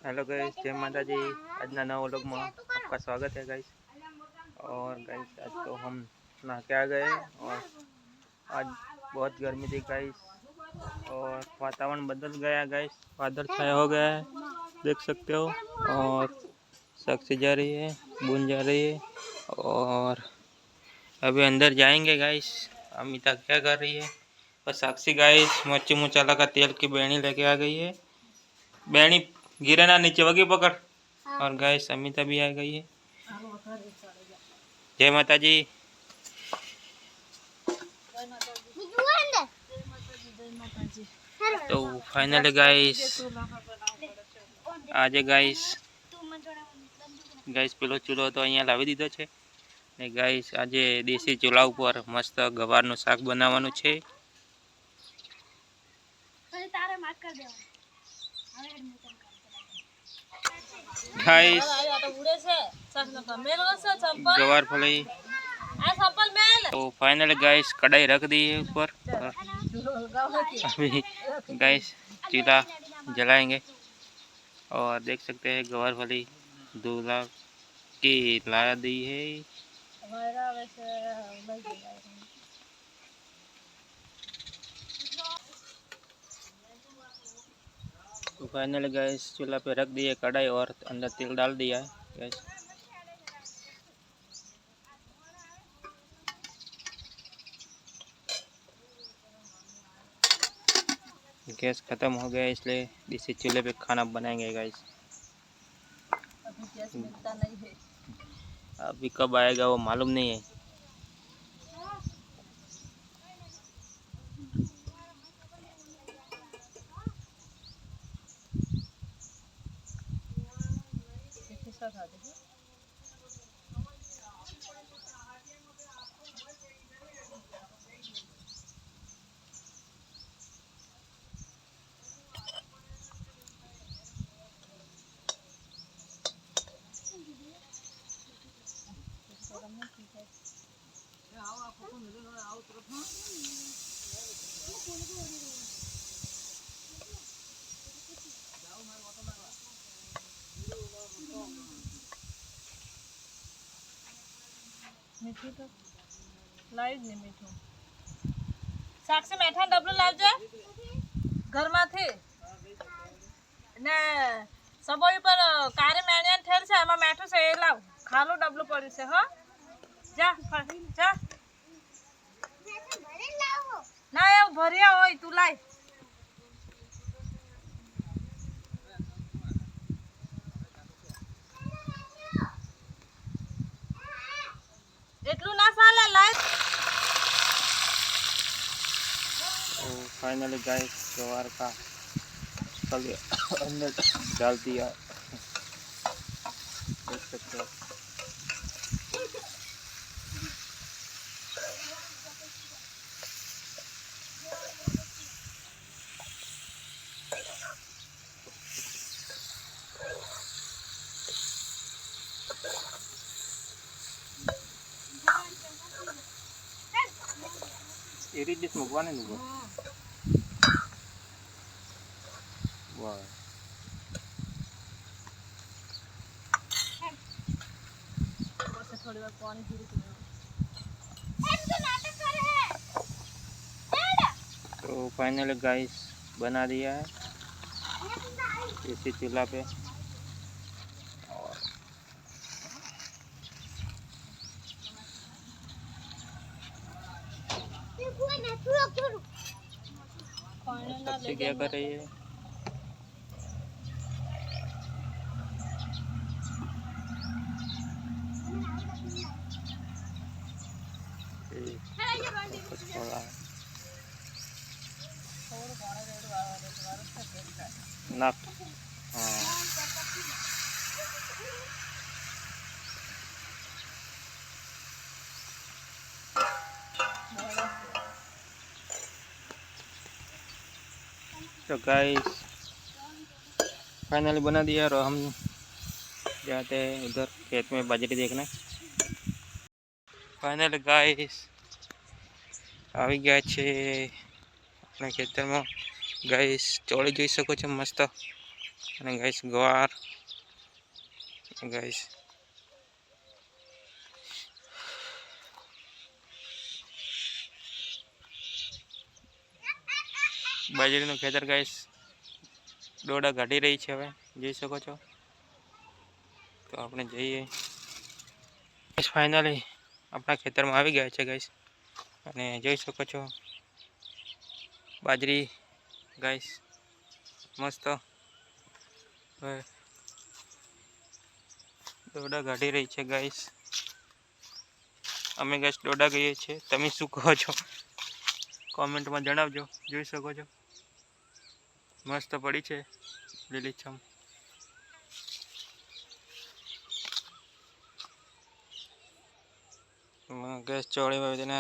Hello guys, जय माता जी। आज नवा व्लॉग में आपका स्वागत है गाइस। और गाइस आज तो हम नहा के आ गए और आज बहुत गर्मी थी गाइस और वातावरण बदल गया गाइस। बादल छाया हो गया है, देख सकते हो। और साक्षी जा रही है, बूंद जा रही है और अभी अंदर जाएंगे गाइस। अमिता क्या कर रही है? बस साक्षी गाइस मिर्ची मसाला का तेल की बेणी लेके आ गई है। बेणी गिरे ना नीचे, वगी पकड़। और गाइस अमिता भी आ गई है। जय माता जी। तो फाइनली गाइस આજે ગાઈસ પેલો ચૂલો તો અહીંયા લાવી દીધો છે ને ગાઈસ આજે દેશી ચૂલા ઉપર મસ્ત ગવારનું શાક બનાવવાનું છે ગાઈસ। गवार फली तो फाइनल गाइस कढ़ाई रख दी है ऊपर। अभी गाइस चूल्हा जलाएंगे और देख सकते हैं गवार फली दूल्हा की ला दी है। तो फाइनल गैस चूल्हा पे रख दिए कढ़ाई और अंदर तेल डाल दिया है गैस। गैस खत्म हो गया इसलिए इसी चूल्हे पे खाना बनाएंगे गैस। अभी गैस मिलता नहीं है, अभी कब आएगा वो मालूम नहीं है। मीठू तो लाइज नहीं मीठू साक्षी मेठा डबलो लावजे घर माथी ने सबोई पर कारे मेणिया ठेर छे एमा मेठू से ए लाव खालू डबलो पड़ी से हो जा जा ना ए भरिया होय तू लाई એટલું ના ચાલે લાઈ। तो फाइनली गाइस गवार का अंदर डाल दिया, देख सकते हो। एरी डिश मुकवाने नुको वाह थोड़ी बार पानी तो फाइनली गाइस बना दिया है इसी चूल्हा पे। और सबसे क्या कर रही है? ना हाँ तो गाइस फाइनली बना दिया और हम जाते हैं उधर खेत में बाजरी देखने। फाइनली गाइस આવી ગયા છે अपना खेतर में। गाइस ચોળી જોઈ શકો છો मस्त અને ગાઈસ ગવાર ગાઈસ બાજરીનું ખેતર ગાઈસ ડોડા કાઢી રહી છે હવે જોઈ શકો છો તો આપણે જઈએ ફાઇનલી આપણા ખેતરમાં આવી ગયા છે ગાઈસ અને જોઈ શકો છો બાજરી ગાઈસ મસ્ત હવે ડોડા કાઢી રહી છે ગાઈસ અમે ગાઈસ ડોડા કહીએ છીએ તમે શું કહો છો કોમેન્ટમાં જણાવજો જોઈ શકો છો મસ્ત પડી છે લીલીછમ ગેસ ચોળીમાં તેને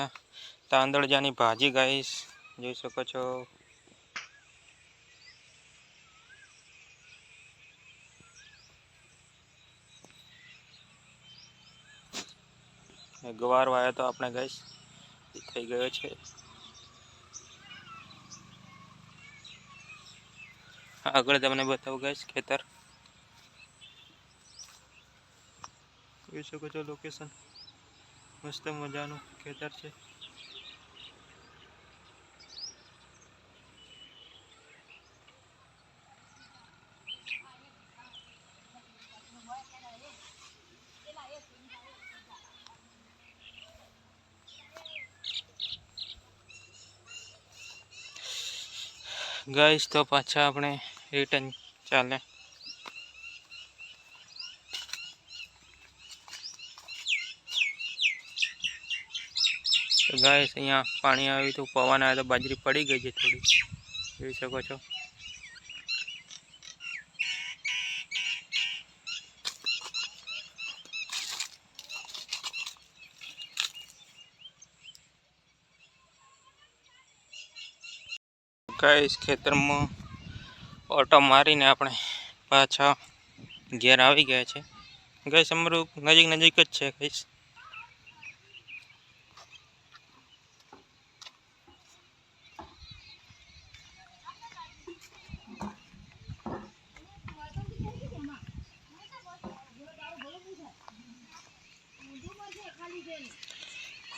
તાંદળજાની ભાજી ગાઈસ જોઈ શકો છો ગવાર વાયો તો આપણે ગાઈસ થઈ ગયો છે આગળ તમને બતાવું ગાઈસ ખેતર જોઈ શકો છો લોકેશન મસ્ત મજાનું ખેતર છે ગાઈસ તો પાછા આપણે રિટર્ન ચાલે તો ગાઈસ અહીંયા પાણી આવ્યું તો પવન આવ્યો તો બાજરી પડી ગઈ છે થોડી જોઈ શકો છો ગાઈસ ખેતરમાં ઓટો મારીને આપણે પાછા ઘેર આવી ગયા છે ગાઈસ અમારું નજીક જ છે ગાઈસ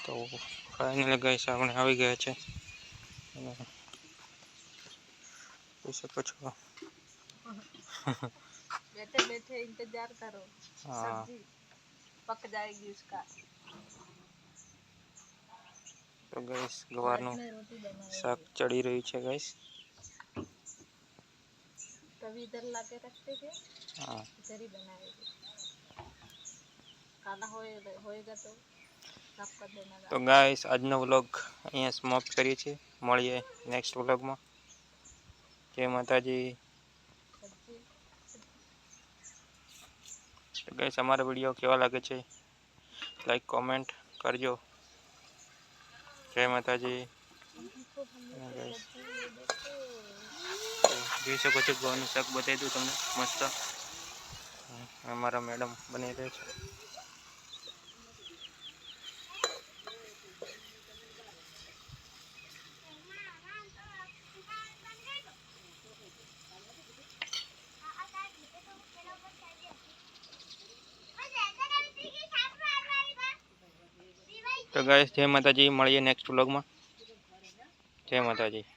તો ફાઇનલી ગાઈસ આપણે આવી ગયા છે જોઈ શકો છો बैठे बैठे इंतजार करो सब्जी पक जाएगी उसका તો ગાઈસ ગવારનું શાક ચડી રહ્યું છે ગાઈસ तभी इधर लाके रखते थे हाँ इधर ही बनाएंगे काला होएगा तो साफ कर देना તો ગાઈસ આજનો વ્લોગ અહીંયા સમાપ્ત કરીએ છીએ મળીએ નેક્સ્ટ વ્લોગમાં જય માતાજી તો ગાઈસ અમારો વિડીયો કેવા લાગે છે લાઈક કોમેન્ટ કરજો જય માતાજી જોઈ શકો છો ગવાનું શાક બતાવી દઉં તમને મસ્ત અમારા મેડમ બની રહે છે તો ગાઈસ જય માતાજી મળીએ નેક્સ્ટ વ્લોગમાં જય માતાજી